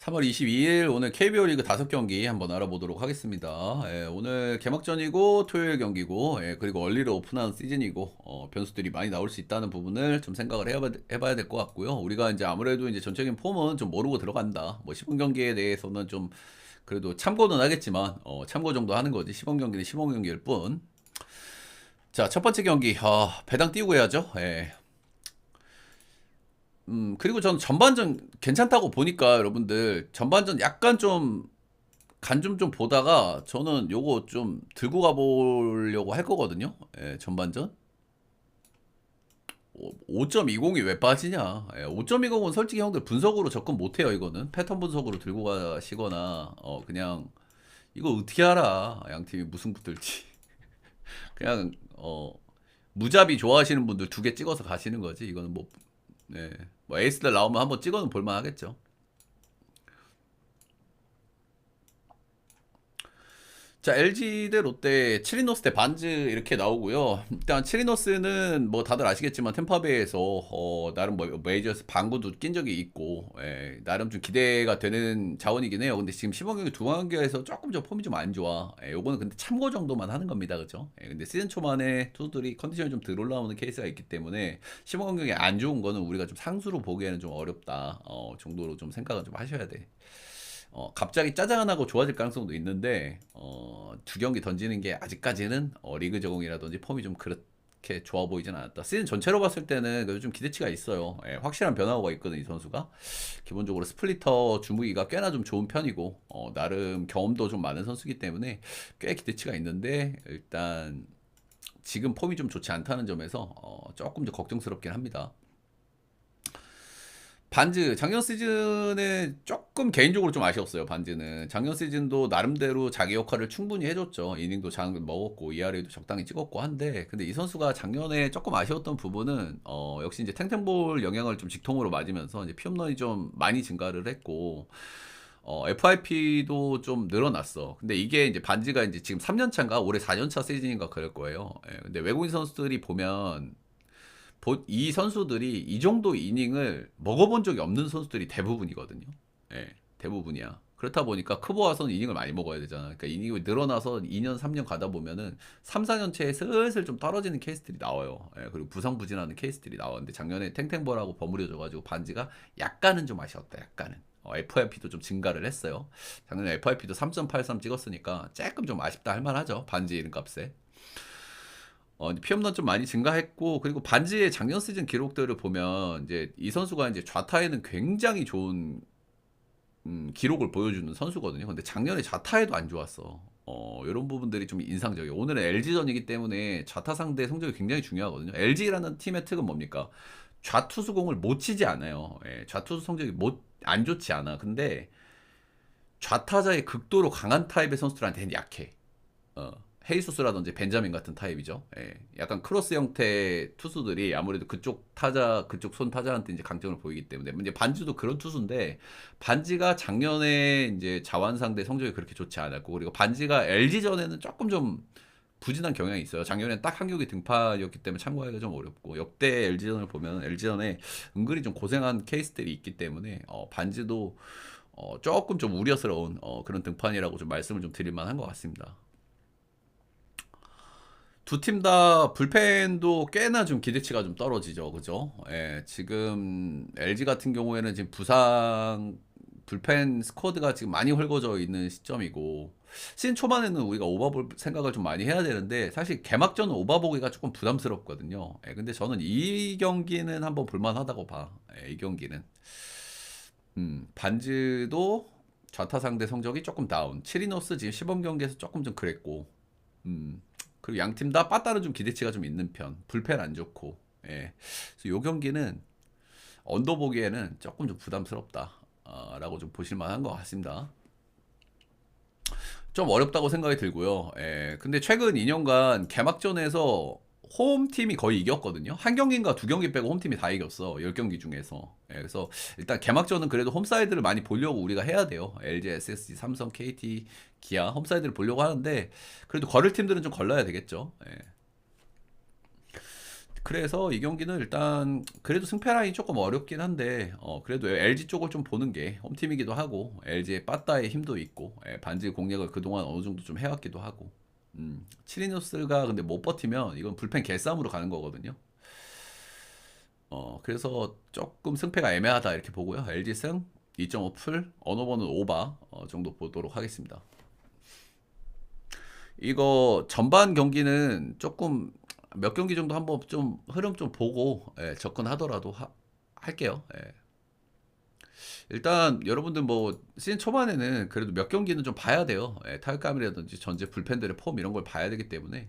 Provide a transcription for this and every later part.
3월 22일 오늘 KBO 리그 5경기 한번 알아보도록 하겠습니다. 오늘 개막전이고 토요일 경기고 그리고 얼리로 오픈하는 시즌이고 변수들이 많이 나올 수 있다는 부분을 좀 생각을 해봐야 될 것 같고요. 우리가 이제 아무래도 이제 전체적인 폼은 좀 모르고 들어간다. 뭐 시범 경기에 대해서는 좀 그래도 참고는 하겠지만 참고 정도 하는 거지. 시범 경기는 시범 경기일 뿐. 자, 첫 번째 경기 배당 띄우고 해야죠. 그리고 전 전반전 괜찮다고 보니까 여러분들 전반전 약간 좀 간 좀 보다가 저는 요거 좀 들고 가보려고 할 거거든요. 전반전. 5.20이 왜 빠지냐? 5.20은 솔직히 형들 분석으로 접근 못해요. 이거는 패턴 분석으로 들고 가시거나 그냥 이거 어떻게 알아? 양 팀이 무슨 붙을지. 그냥 무자비 좋아하시는 분들 2개 찍어서 가시는 거지. 이거는 뭐 네. 뭐 에이스들 나오면 한번 찍어는 볼만 하겠죠. 자, LG 대 롯데, 치리노스 대 반즈 이렇게 나오고요. 일단 치리노스는 뭐 다들 아시겠지만 템파베이에서 나름 뭐 메이저에서 방구도 낀 적이 있고 나름 좀 기대가 되는 자원이긴 해요. 근데 지금 시범 경기 두 경기에서 조금 폼이 좀 안 좋아. 요거는 근데 참고 정도만 하는 겁니다, 그죠? 근데 시즌 초반에 투수들이 컨디션이 좀 덜 올라오는 케이스가 있기 때문에 시범 경기 안 좋은 거는 우리가 좀 상수로 보기에는 좀 어렵다 정도로 좀 생각을 좀 하셔야 돼. 갑자기 짜장하고 좋아질 가능성도 있는데 두 경기 던지는 게 아직까지는 리그 적응이라든지 폼이 좀 그렇게 좋아 보이진 않았다. 시즌 전체로 봤을 때는 그래도 좀 기대치가 있어요. 확실한 변화가 있거든 이 선수가. 기본적으로 스플리터 주무기가 꽤나 좀 좋은 편이고 나름 경험도 좀 많은 선수기 때문에 꽤 기대치가 있는데 일단 지금 폼이 좀 좋지 않다는 점에서 조금 더 걱정스럽긴 합니다. 반즈 작년 시즌에 조금 개인적으로 좀 아쉬웠어요. 반즈는 작년 시즌도 나름대로 자기 역할을 충분히 해줬죠. 이닝도 잘 먹었고 ERA도 적당히 찍었고 한데 근데 이 선수가 작년에 조금 아쉬웠던 부분은 역시 이제 탱탱볼 영향을 좀 직통으로 맞으면서 이제 피홈런이 좀 많이 증가를 했고 FIP도 좀 늘어났어. 근데 이게 이제 반지가 이제 지금 3년 차인가 올해 4년 차 시즌인가 그럴 거예요. 근데 외국인 선수들이 보면 이 선수들이 이 정도 이닝을 먹어본 적이 없는 선수들이 대부분이거든요. 대부분이야. 그렇다 보니까 크보 와서는 이닝을 많이 먹어야 되잖아. 그러니까 이닝이 늘어나서 2년, 3년 가다 보면은 3, 4년째에 슬슬 좀 떨어지는 케이스들이 나와요. 그리고 부상부진하는 케이스들이 나왔는데 작년에 탱탱볼하고 버무려져가지고 반지가 약간은 좀 아쉬웠다. 약간은. FIP도 좀 증가를 했어요. 작년에 FIP도 3.83 찍었으니까 조금 좀 아쉽다 할 만하죠. 반지 이름값에. 피홈런 좀 많이 증가했고 그리고 반지의 작년 시즌 기록들을 보면 이제 이 선수가 이제 좌타에는 굉장히 좋은 기록을 보여주는 선수거든요. 근데 작년에 좌타에도 안 좋았어. 이런 부분들이 좀 인상적이에요. 오늘은 LG전이기 때문에 좌타 상대 성적이 굉장히 중요하거든요. LG라는 팀의 특은 뭡니까? 좌투수 공을 못 치지 않아요. 좌투수 성적이 안 좋지 않아. 근데 좌타자의 극도로 강한 타입의 선수들한테는 약해. 어, 헤이수스라든지 벤자민 같은 타입이죠. 약간 크로스 형태 투수들이 아무래도 그쪽 타자, 그쪽 손 타자한테 이제 강점을 보이기 때문에 이제 반지도 그런 투수인데 반지가 작년에 이제 자완 상대 성적이 그렇게 좋지 않았고 그리고 반지가 LG 전에는 조금 좀 부진한 경향이 있어요. 작년에 딱 한 경기 등판이었기 때문에 참고하기가 좀 어렵고 역대 LG전을 보면 LG전에 은근히 좀 고생한 케이스들이 있기 때문에 반지도 조금 좀 우려스러운 그런 등판이라고 좀 말씀을 좀 드릴 만한 것 같습니다. 두 팀 다 불펜도 꽤나 좀 기대치가 좀 떨어지죠. 그죠? 지금 LG 같은 경우에는 지금 부상 불펜 스쿼드가 지금 많이 헐거져 있는 시점이고 시즌 초반에는 우리가 오버볼 생각을 좀 많이 해야 되는데 사실 개막전은 오버보기가 조금 부담스럽거든요. 근데 저는 이 경기는 한번 볼만하다고 봐. 이 경기는 반즈도 좌타 상대 성적이 조금 다운. 치리노스 지금 시범 경기에서 조금 좀 그랬고 음. 그리고 양 팀 다 빠따는 좀 기대치가 좀 있는 편. 불펜 안 좋고. 그래서 요 경기는 언더 보기에는 조금 좀 부담스럽다. 라고 좀 보실 만한 것 같습니다. 좀 어렵다고 생각이 들고요. 근데 최근 2년간 개막전에서 홈팀이 거의 이겼거든요. 한 경기인가 두 경기 빼고 홈팀이 다 이겼어. 10경기 중에서. 그래서 일단 개막전은 그래도 홈사이드를 많이 보려고 우리가 해야 돼요. LG, SSG, 삼성, KT, 기아 홈사이드를 보려고 하는데 그래도 걸을 팀들은 좀 걸러야 되겠죠. 그래서 이 경기는 일단 그래도 승패 라인이 조금 어렵긴 한데 그래도 LG 쪽을 좀 보는 게 홈팀이기도 하고 LG의 빠따의 힘도 있고 반지 공략을 그동안 어느 정도 좀 해왔기도 하고 치리노스가 근데 못 버티면 이건 불펜 개싸움으로 가는 거거든요. 그래서 조금 승패가 애매하다 이렇게 보고요. LG 승 2.5 풀, 언어버는 오바 정도 보도록 하겠습니다. 이거 전반 경기는 조금 몇 경기 정도 한번 좀 흐름 좀 보고 접근하더라도 할게요. 일단 여러분들 뭐 시즌 초반에는 그래도 몇 경기는 좀 봐야 돼요. 타격감이라든지 전체 불펜들의 폼 이런 걸 봐야 되기 때문에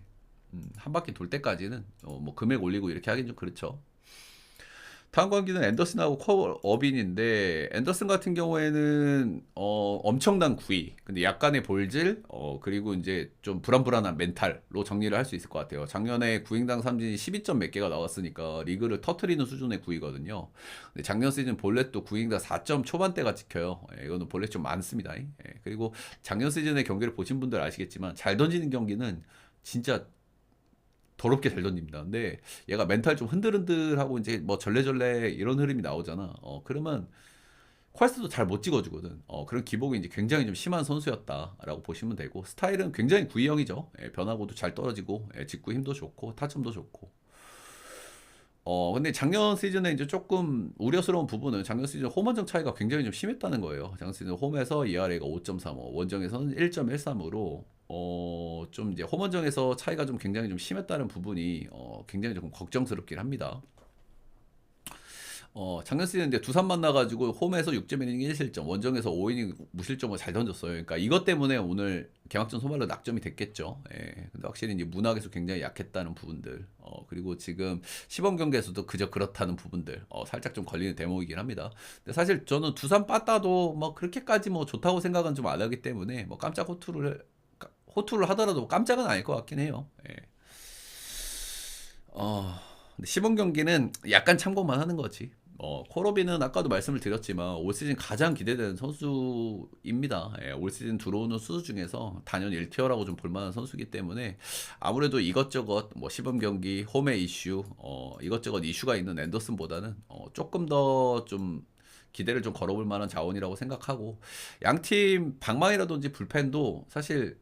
한 바퀴 돌 때까지는 뭐 금액 올리고 이렇게 하긴 좀 그렇죠. 다음 경기는 앤더슨하고 콜업인인데 앤더슨 같은 경우에는 엄청난 구위 근데 약간의 볼질 그리고 이제 좀 불안불안한 멘탈로 정리를 할 수 있을 것 같아요. 작년에 구인당 삼진이 12점 몇 개가 나왔으니까 리그를 터트리는 수준의 구위거든요. 근데 작년 시즌 볼넷도 구인당 4점 초반대가 찍혀요. 이거는 볼넷 좀 많습니다. 그리고 작년 시즌의 경기를 보신 분들 아시겠지만 잘 던지는 경기는 진짜 더럽게 잘 던집니다. 근데 얘가 멘탈 좀 흔들흔들하고 이제 뭐 절레절레 이런 흐름이 나오잖아. 그러면 ኳ스도 잘 못 찍어주거든. 그런 기복이 이제 굉장히 좀 심한 선수였다라고 보시면 되고 스타일은 굉장히 구위형이죠. 변화고도 잘 떨어지고 직구 힘도 좋고 타점도 좋고. 근데 작년 시즌에 이제 조금 우려스러운 부분은 작년 시즌 홈 원정 차이가 굉장히 좀 심했다는 거예요. 작년 시즌 홈에서 ERA가 5.35, 원정에서는 1.13으로 좀 이제 홈 원정에서 차이가 좀 굉장히 좀 심했다는 부분이 굉장히 좀 걱정스럽긴 합니다. 작년 시즌 이제 두산 만나가지고 홈에서 6.1이닝 1실점, 원정에서 5이닝 무실점을 잘 던졌어요. 그러니까 이것 때문에 오늘 개막전 소말로 낙점이 됐겠죠. 근데 확실히 이제 문학에서 굉장히 약했다는 부분들, 그리고 지금 시범 경기에서도 그저 그렇다는 부분들, 살짝 좀 걸리는 대목이긴 합니다. 근데 사실 저는 두산 빠따도 뭐 그렇게까지 뭐 좋다고 생각은 좀 안 하기 때문에 뭐 깜짝 호투를 하더라도 깜짝은 아닐 것 같긴 해요. 근데 시범 경기는 약간 참고만 하는 거지. 코로비는 아까도 말씀을 드렸지만 올 시즌 가장 기대되는 선수입니다. 올 시즌 들어오는 선수 중에서 단연 1티어라고 좀 볼만한 선수이기 때문에 아무래도 이것저것 뭐 시범 경기, 홈의 이슈, 이것저것 이슈가 있는 앤더슨보다는 조금 더 좀 기대를 좀 걸어볼 만한 자원이라고 생각하고 양팀 방망이라든지 불펜도 사실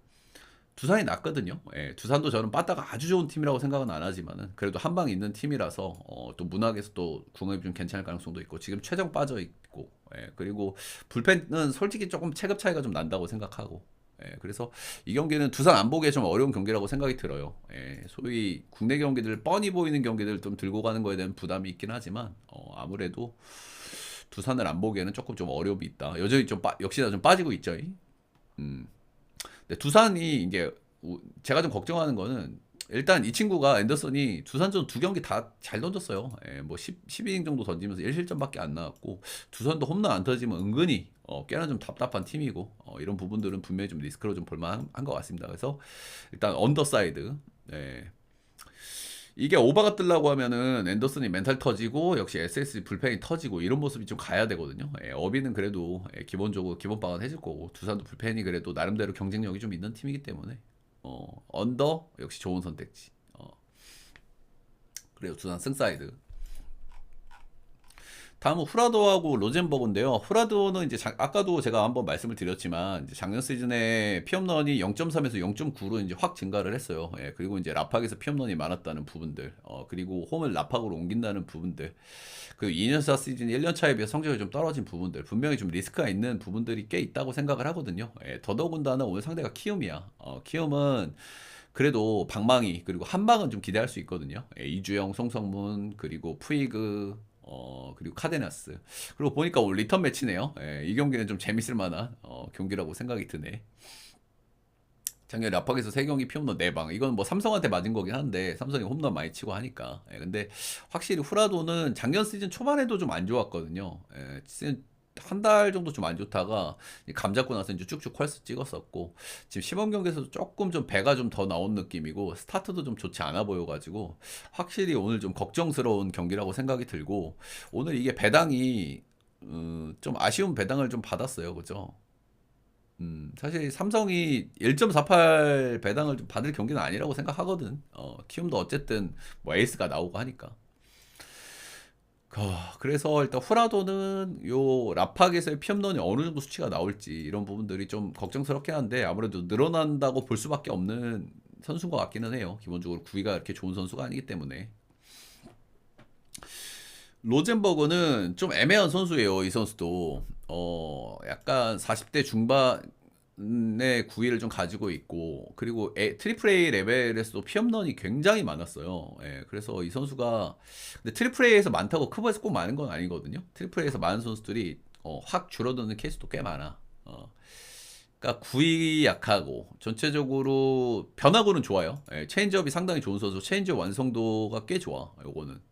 두산이 낫거든요. 두산도 저는 빠따가 아주 좋은 팀이라고 생각은 안 하지만은 그래도 한 방 있는 팀이라서 또 문학에서 또 궁합이 좀 괜찮을 가능성도 있고 지금 최정 빠져 있고 그리고 불펜은 솔직히 조금 체급 차이가 좀 난다고 생각하고 그래서 이 경기는 두산 안 보기에 좀 어려운 경기라고 생각이 들어요. 소위 국내 경기들 뻔히 보이는 경기들 좀 들고 가는 거에 대한 부담이 있긴 하지만 아무래도 두산을 안 보기에는 조금 좀 어려움이 있다. 여전히 좀 역시나 좀 빠지고 있죠. 음. 근데 두산이 이게 제가 좀 걱정하는 거는 일단 이 친구가 앤더슨이 두산전 두 경기 다 잘 던졌어요. 뭐 12이닝 정도 던지면서 1실점밖에 안 나왔고 두산도 홈런 안 터지면 은근히 꽤나 좀 답답한 팀이고 이런 부분들은 분명히 좀 리스크로 좀 볼만한 것 같습니다. 그래서 일단 언더사이드 이게 오바가 뜨려고 하면은 앤더슨이 멘탈 터지고 역시 SSG 불펜이 터지고 이런 모습이 좀 가야 되거든요. 어비는 그래도 기본적으로 기본빵은 해줄 거고 두산도 불펜이 그래도 나름대로 경쟁력이 좀 있는 팀이기 때문에 언더 역시 좋은 선택지. 그래요 두산 승사이드. 다음은 후라도하고 로젠버그인데요. 후라도는 이제 아까도 제가 한번 말씀을 드렸지만 이제 작년 시즌에 피홈런이 0.3에서 0.9로 이제 확 증가를 했어요. 그리고 이제 라팍에서 피홈런이 많았다는 부분들, 그리고 홈을 라팍으로 옮긴다는 부분들, 그리고 2년차 시즌 1년 차에 비해 성적이 좀 떨어진 부분들, 분명히 좀 리스크가 있는 부분들이 꽤 있다고 생각을 하거든요. 더더군다나 오늘 상대가 키움이야. 키움은 그래도 방망이 그리고 한방은 좀 기대할 수 있거든요. 이주영, 송성문 그리고 푸이그 그리고 카데나스. 그리고 보니까 오늘 리턴 매치네요. 이 경기는 좀 재밌을 만한 경기라고 생각이 드네. 작년에 라팍에서 3경기 피홈런 4방. 이건 뭐 삼성한테 맞은 거긴 한데 삼성이 홈런 많이 치고 하니까. 근데 확실히 후라도는 작년 시즌 초반에도 좀 안 좋았거든요. 시즌 한 달 정도 좀 안 좋다가 감 잡고 나서 이제 쭉쭉 퀄스 찍었었고 지금 시범 경기에서도 조금 좀 배가 좀 더 나온 느낌이고 스타트도 좀 좋지 않아 보여가지고 확실히 오늘 좀 걱정스러운 경기라고 생각이 들고 오늘 이게 배당이 좀 아쉬운 배당을 좀 받았어요, 그죠? 사실 삼성이 1.48 배당을 좀 받을 경기는 아니라고 생각하거든. 키움도 어쨌든 뭐 에이스가 나오고 하니까. 그래서 일단 후라도는 요 라팍에서의 피업런이 어느 정도 수치가 나올지 이런 부분들이 좀 걱정스럽긴 한데 아무래도 늘어난다고 볼 수밖에 없는 선수인 것 같기는 해요. 기본적으로 구위가 이렇게 좋은 선수가 아니기 때문에. 로젠버그는 좀 애매한 선수예요. 이 선수도 약간 40대 중반의 구위를 좀 가지고 있고 그리고 트리플 A 레벨에서도 피업런이 굉장히 많았어요. 예, 그래서 이 선수가 근데 트리플 A에서 많다고 크브에서 꼭 많은 건 아니거든요. 트리플 A에서 많은 선수들이 확 줄어드는 케이스도 꽤 많아. 그러니까 구위 약하고 전체적으로 변화구는 좋아요. 예, 체인지업이 상당히 좋은 선수. 체인지업 완성도가 꽤 좋아. 요거는.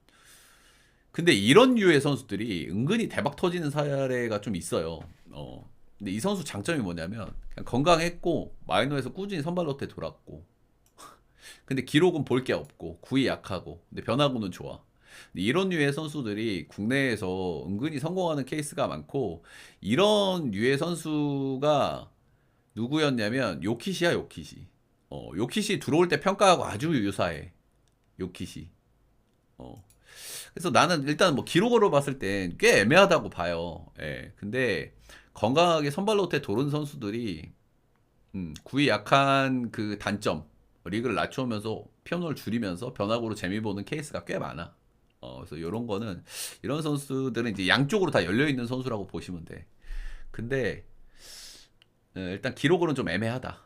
근데 이런 류의 선수들이 은근히 대박 터지는 사례가 좀 있어요. 근데 이 선수 장점이 뭐냐면 그냥 건강했고 마이너에서 꾸준히 선발 로테 돌았고 근데 기록은 볼 게 없고 구위 약하고 근데 변화구는 좋아. 근데 이런 류의 선수들이 국내에서 은근히 성공하는 케이스가 많고 이런 류의 선수가 누구였냐면 요키시야 요키시. 요키시 들어올 때 평가하고 아주 유사해. 요키시. 어. 그래서 나는 일단 뭐 기록으로 봤을 땐 꽤 애매하다고 봐요. 예. 근데 건강하게 선발 로테 도른 선수들이 구위 약한 그 단점 리그를 낮추면서 피어노를 줄이면서 변화구로 재미 보는 케이스가 꽤 많아. 그래서 이런 거는 이런 선수들은 이제 양쪽으로 다 열려 있는 선수라고 보시면 돼. 근데 일단 기록으로는 좀 애매하다.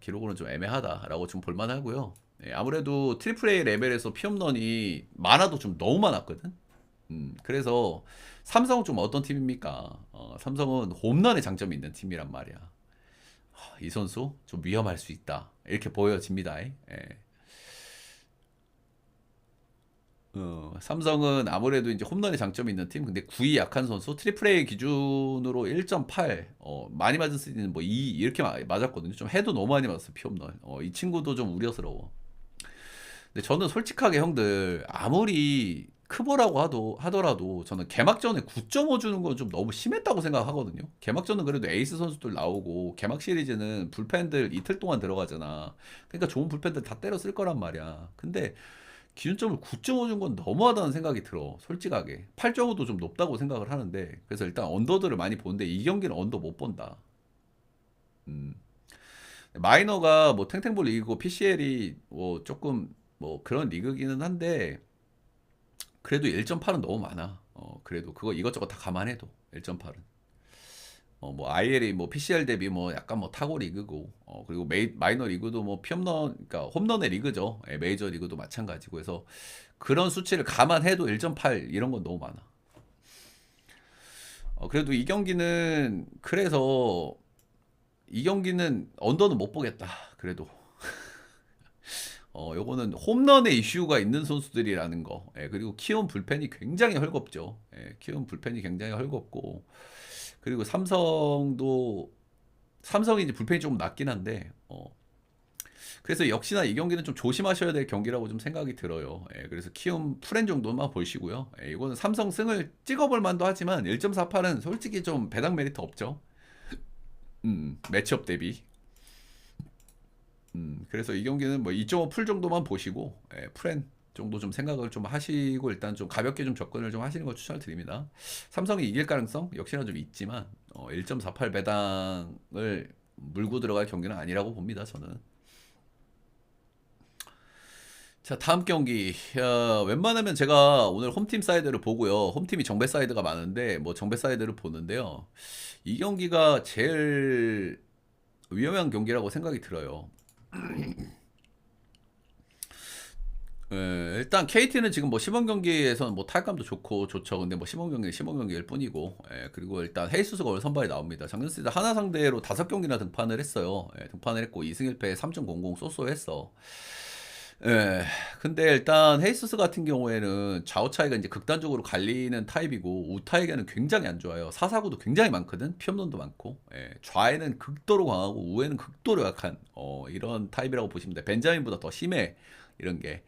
기록으로는 좀 애매하다라고 좀 볼만하고요. 예, 아무래도 트리플 A 레벨에서 피홈런이 많아도 좀 너무 많았거든. 그래서 삼성은 좀 어떤 팀입니까? 삼성은 홈런의 장점이 있는 팀이란 말이야. 이 선수 좀 위험할 수 있다. 이렇게 보여집니다. 예. 삼성은 아무래도 이제 홈런의 장점이 있는 팀, 근데 구위 약한 선수, 트리플 A 기준으로 1.8, 많이 맞은 시즌은 뭐 2 이렇게 맞았거든요. 좀 해도 너무 많이 맞았어, 피홈런. 이 친구도 좀 우려스러워. 근데 저는 솔직하게 형들 아무리 크보라고 하더라도 저는 개막전에 9.5 주는 건 좀 너무 심했다고 생각하거든요. 개막전은 그래도 에이스 선수들 나오고 개막 시리즈는 불펜들 이틀 동안 들어가잖아. 그러니까 좋은 불펜들 다 때려 쓸 거란 말이야. 근데 기준점을 9.5 준 건 너무하다는 생각이 들어. 솔직하게. 8.5도 좀 높다고 생각을 하는데 그래서 일단 언더들을 많이 보는데 이 경기는 언더 못 본다. 음. 마이너가 뭐 탱탱볼 리그고 PCL이 뭐 조금 뭐 그런 리그기는 한데 그래도 1.8은 너무 많아. 그래도 그거 이것저것 다 감안해도 1.8은. 뭐 IL이 뭐 PCL 대비 뭐 약간 뭐 타고 리그고 그리고 마이너 리그도 뭐 피홈런 그러니까 홈런의 리그죠. 예, 메이저 리그도 마찬가지고 해서 그런 수치를 감안해도 1.8 이런 건 너무 많아. 그래도 이 경기는 그래서 이 경기는 언더는 못 보겠다. 그래도 요거는 홈런의 이슈가 있는 선수들이라는 거. 예, 그리고 키움 불펜이 굉장히 헐겁죠. 예, 키움 불펜이 굉장히 헐겁고. 그리고 삼성이 이제 불펜이 조금 낮긴 한데, 그래서 역시나 이 경기는 좀 조심하셔야 될 경기라고 좀 생각이 들어요. 예, 그래서 키움 프렌 정도만 보시고요. 예, 이거는 삼성 승을 찍어볼 만도 하지만 1.48은 솔직히 좀 배당 메리트 없죠. 매치업 대비. 그래서 이 경기는 뭐 2.5 풀 정도만 보시고 프렌 정도 좀 생각을 좀 하시고 일단 좀 가볍게 좀 접근을 좀 하시는 걸 추천을 드립니다. 삼성이 이길 가능성 역시나 좀 있지만 1.48 배당을 물고 들어갈 경기는 아니라고 봅니다. 저는. 자, 다음 경기. 웬만하면 제가 오늘 홈팀 사이드를 보고요. 홈팀이 정배 사이드가 많은데 뭐 정배 사이드를 보는데요. 이 경기가 제일 위험한 경기라고 생각이 들어요. 일단 KT는 지금 뭐 시범 경기에서는 뭐 타격감도 좋고 좋죠. 근데 뭐 시범 경기는 시범 경기일 뿐이고, 그리고 일단 헤이수스가 오늘 선발이 나옵니다. 작년 시즌 하나 상대로 5경기나 등판을 했어요. 등판을 했고 2승 1패 3.00 쏘쏘했어. 근데 일단 헤이수스 같은 경우에는 좌우 차이가 이제 극단적으로 갈리는 타입이고 우타에게는 굉장히 안 좋아요. 사사구도 굉장히 많거든. 피홈런도 많고. 좌에는 극도로 강하고 우에는 극도로 약한 이런 타입이라고 보시면 돼. 벤자민보다 더 심해. 이런 게.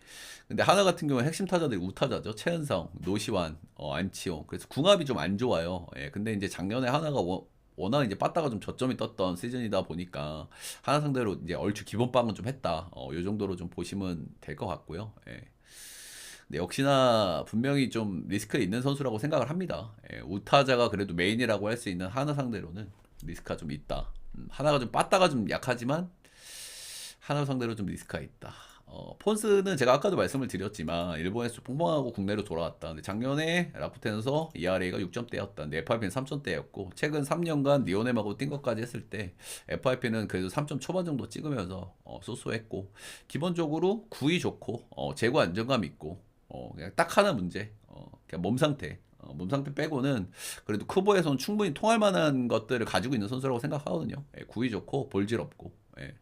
근데 하나 같은 경우는 핵심 타자들이 우타자죠. 최은성, 노시환, 안치홍. 그래서 궁합이 좀 안 좋아요. 근데 이제 작년에 하나가 워낙 이제 빠따가 좀 저점이 떴던 시즌이다 보니까 하나 상대로 이제 얼추 기본빵은 좀 했다. 요 정도로 좀 보시면 될 것 같고요. 예. 근데 역시나 분명히 좀 리스크 있는 선수라고 생각을 합니다. 예, 우타자가 그래도 메인이라고 할 수 있는 하나 상대로는 리스크가 좀 있다. 하나가 좀 빠따가 좀 약하지만 하나 상대로 좀 리스크가 있다. 폰스는 제가 아까도 말씀을 드렸지만 일본에서 좀 뽕뽕하고 국내로 돌아왔다. 근데 작년에 라쿠텐에서 ERA가 6점대였다. 근데 FIP는 3점대였고 최근 3년간 니오넴하고 뛴 것까지 했을 때 FIP는 그래도 3점 초반 정도 찍으면서 쏘쏘했고 기본적으로 구위 좋고 제구 안정감 있고 그냥 딱 하나 문제 그냥 몸 상태 빼고는 그래도 크보에서는 충분히 통할 만한 것들을 가지고 있는 선수라고 생각하거든요. 예, 구위 좋고 볼질 없고. 예.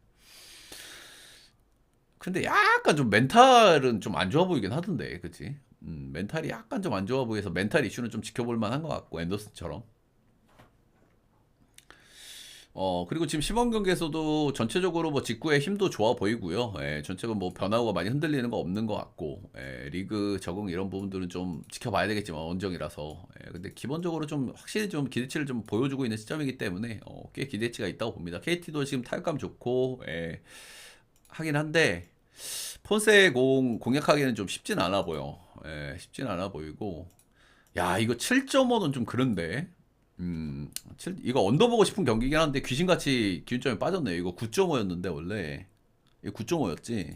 근데 약간 좀 멘탈은 좀 안 좋아 보이긴 하던데, 그치? 멘탈이 약간 좀 안 좋아 보여서 멘탈 이슈는 좀 지켜볼 만한 것 같고, 앤더슨처럼. 그리고 지금 시범 경기에서도 전체적으로 뭐 직구의 힘도 좋아 보이고요. 예, 전체적으로 뭐 변화가 많이 흔들리는 거 없는 것 같고, 예, 리그 적응 이런 부분들은 좀 지켜봐야 되겠지만, 원정이라서. 예, 근데 기본적으로 좀 확실히 좀 기대치를 좀 보여주고 있는 시점이기 때문에, 꽤 기대치가 있다고 봅니다. KT도 지금 타격감 좋고, 예, 하긴 한데, 폰세 공략하기는 좀 쉽진 않아 보여. 예, 쉽진 않아 보이고. 야, 이거 7.5는 좀 그런데. 이거 언더 보고 싶은 경기긴 한데 귀신같이 기준점이 빠졌네. 이거 9.5였는데 원래. 이거 9.5였지.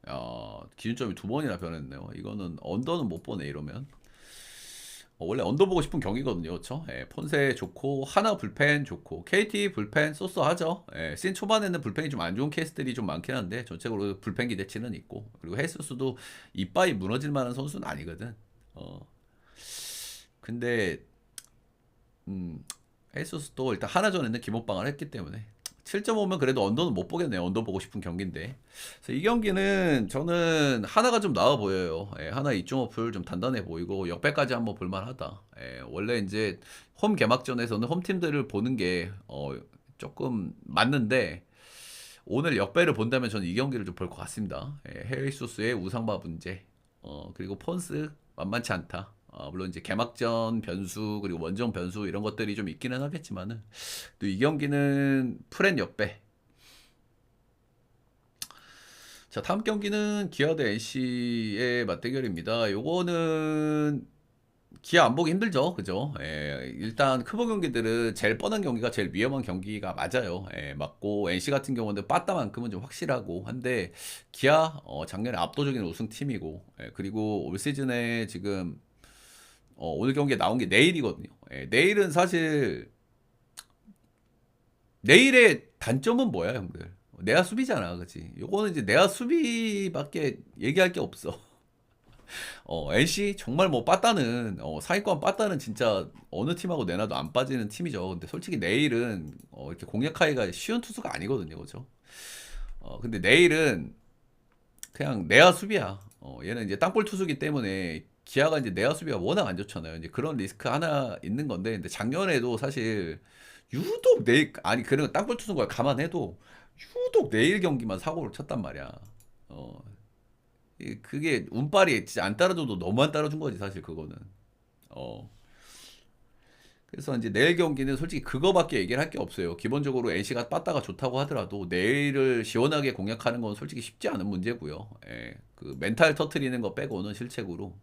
야, 기준점이 두 번이나 변했네요. 이거는 언더는 못 보네 이러면. 원래 언더 보고 싶은 경기거든요. 그렇죠? 예, 폰세 좋고 하나 불펜 좋고 KT 불펜 쏘쏘하죠. 예, 시즌 초반에는 불펜이 좀 안 좋은 케이스들이 좀 많긴 한데 전체적으로 불펜 기대치는 있고 그리고 헤스스도 이빠이 무너질 만한 선수는 아니거든. 근데 헤스스도 일단 하나전에는 기본방을 했기 때문에 7.5면 그래도 언더는 못 보겠네요. 언더 보고 싶은 경기인데. 그래서 이 경기는 저는 하나가 좀 나아 보여요. 예, 하나 2.5풀 좀 단단해 보이고 역배까지 한번 볼만하다. 예, 원래 이제 홈 개막전에서는 홈팀들을 보는 게 조금 맞는데 오늘 역배를 본다면 저는 이 경기를 좀 볼 것 같습니다. 예, 헤이수스의 우상바 문제 그리고 폰스 만만치 않다. 물론 이제 개막전 변수 그리고 원정 변수 이런 것들이 좀 있기는 하겠지만은 또 이 경기는 프렌 역배. 자, 다음 경기는 기아 대 NC의 맞대결입니다. 요거는 기아 안 보기 힘들죠, 그죠? 예, 일단 크보 경기들은 제일 뻔한 경기가 제일 위험한 경기가 맞아요. 예, 맞고 NC 같은 경우는 빠따만큼은 좀 확실하고 한데 기아 작년에 압도적인 우승팀이고 그리고 올 시즌에 지금 오늘 경기에 나온 게 내일이거든요. 예, 내일은 사실 내일의 단점은 뭐야, 형들? 내야 수비잖아, 그치? 요거는 이제 내야 수비밖에 얘기할 게 없어. NC 정말 뭐 빠따는 상위권 빠따는 진짜 어느 팀하고 내놔도 안 빠지는 팀이죠. 근데 솔직히 내일은 이렇게 공략하기가 쉬운 투수가 아니거든요, 그죠? 근데 내일은 그냥 내야 수비야. 얘는 이제 땅볼 투수기 때문에 기아가 이제 내야 수비가 워낙 안 좋잖아요. 이제 그런 리스크 하나 있는 건데, 근데 작년에도 사실 유독 내일 아니 그런 땅볼 투수인 걸 감안해도 유독 내일 경기만 사고를 쳤단 말이야. 어, 그게 운빨이 진짜 안 따라줘도 너무 안 따라준 거지 사실 그거는. 어. 그래서 이제 내일 경기는 솔직히 그거밖에 얘기를 할 게 없어요. 기본적으로 NC가 빠따가 좋다고 하더라도 내일을 시원하게 공략하는 건 솔직히 쉽지 않은 문제고요. 예, 그 멘탈 터트리는 거 빼고는 실책으로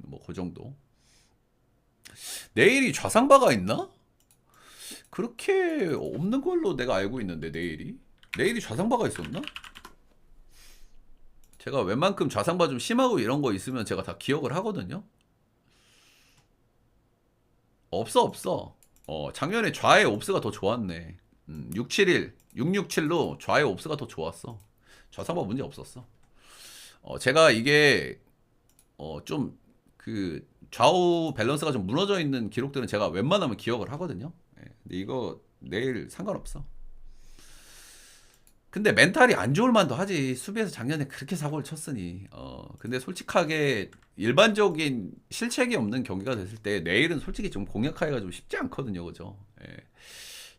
뭐 그 정도. 내일이 좌상바가 있나? 그렇게 없는 걸로 내가 알고 있는데 내일이 좌상바가 있었나? 제가 웬만큼 좌상바 좀 심하고 이런 거 있으면 제가 다 기억을 하거든요. 없어. 작년에 좌의 옵스가 더 좋았네. 671, 667로 좌의 옵스가 더 좋았어. 좌상바 문제 없었어. 제가 이게 좀 그 좌우 밸런스가 좀 무너져 있는 기록들은 제가 웬만하면 기억을 하거든요. 예, 근데 이거 내일 상관없어. 근데 멘탈이 안 좋을 만도 하지. 수비에서 작년에 그렇게 사고를 쳤으니. 근데 솔직하게 일반적인 실책이 없는 경기가 됐을 때 내일은 솔직히 좀 공략하기가 좀 쉽지 않거든요. 그죠? 예,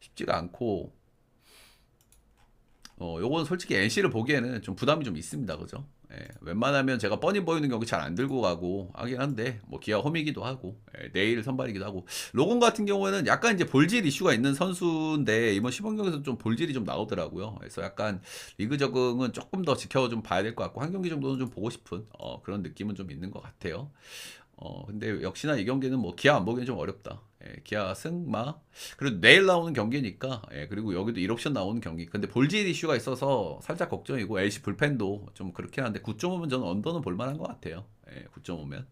쉽지가 않고, 요건 솔직히 NC를 보기에는 좀 부담이 좀 있습니다. 그죠? 웬만하면 제가 뻔히 보이는 경기 잘 안 들고 가고 하긴 한데 뭐 기아 홈이기도 하고 내일 선발이기도 하고 로건 같은 경우에는 약간 이제 볼질 이슈가 있는 선수인데 이번 시범 경기에서 좀 볼질이 좀 나오더라고요. 그래서 약간 리그 적응은 조금 더 지켜 좀 봐야 될 것 같고 한 경기 정도는 좀 보고 싶은 그런 느낌은 좀 있는 것 같아요. 근데 역시나 이 경기는 뭐 기아 안 보기엔 좀 어렵다. 기아 승마. 그리고 내일 나오는 경기니까. 그리고 여기도 1옵션 나오는 경기. 근데 볼질 이슈가 있어서 살짝 걱정이고 LC 불펜도 좀 그렇긴 한데 9.5면 저는 언더는 볼만한 것 같아요. 9.5면.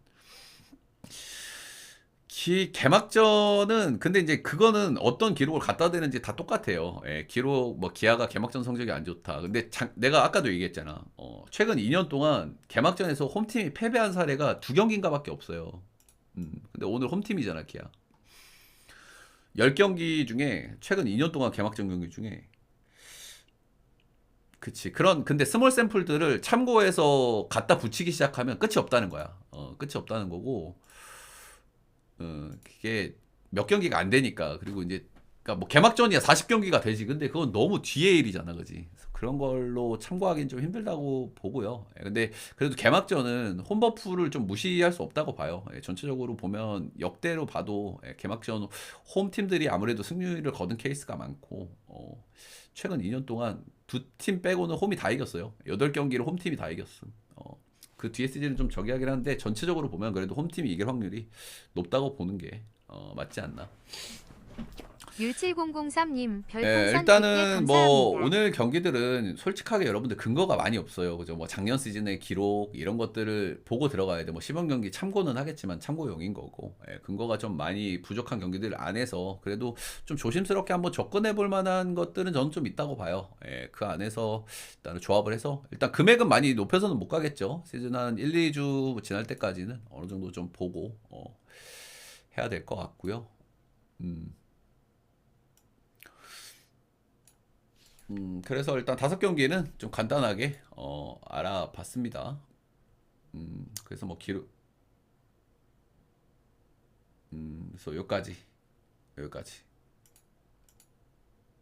개막전은 근데 이제 그거는 어떤 기록을 갖다 대는지 다 똑같아요. 기록 뭐 기아가 개막전 성적이 안 좋다. 근데 내가 아까도 얘기했잖아. 최근 2년 동안 개막전에서 홈팀이 패배한 사례가 두 경기인가밖에 없어요. 근데 오늘 홈팀이잖아, 기아. 10경기 중에 최근 2년 동안 개막전 경기 중에 그치. 근데 스몰 샘플들을 참고해서 갖다 붙이기 시작하면 끝이 없다는 거야. 끝이 없다는 거고, 그게 몇 경기가 안 되니까. 그리고 이제, 그러니까 뭐 개막전이야 40경기가 되지. 근데 그건 너무 뒤의 일이잖아. 그지? 그래서 그런 걸로 참고하기는 좀 힘들다고 보고요. 근데 그래도 개막전은 홈버프를 좀 무시할 수 없다고 봐요. 전체적으로 보면 역대로 봐도 개막전 홈팀들이 아무래도 승률을 거둔 케이스가 많고, 최근 2년 동안 두 팀 빼고는 홈이 다 이겼어요. 8경기를 홈팀이 다 이겼음. 그 뒤에 시즌은 좀 저기하긴 한데 전체적으로 보면 그래도 홈팀이 이길 확률이 높다고 보는 게 맞지 않나. U7003님 별풍선 100개 일단은 뭐 감사합니다. 오늘 경기들은 솔직하게 여러분들 근거가 많이 없어요. 그죠? 뭐 작년 시즌의 기록 이런 것들을 보고 들어가야 돼. 뭐 시범 경기 참고는 하겠지만 참고용인 거고. 근거가 좀 많이 부족한 경기들 안에서 그래도 좀 조심스럽게 한번 접근해 볼 만한 것들은 저는 좀 있다고 봐요. 그 안에서 일단 조합을 해서 일단 금액은 많이 높여서는 못 가겠죠. 시즌 한 1, 2주 지날 때까지는 어느 정도 좀 보고 해야 될 것 같고요. 음. 그래서 일단 5경기는 좀 간단하게 알아봤습니다. 그래서 뭐 그래서 여기까지.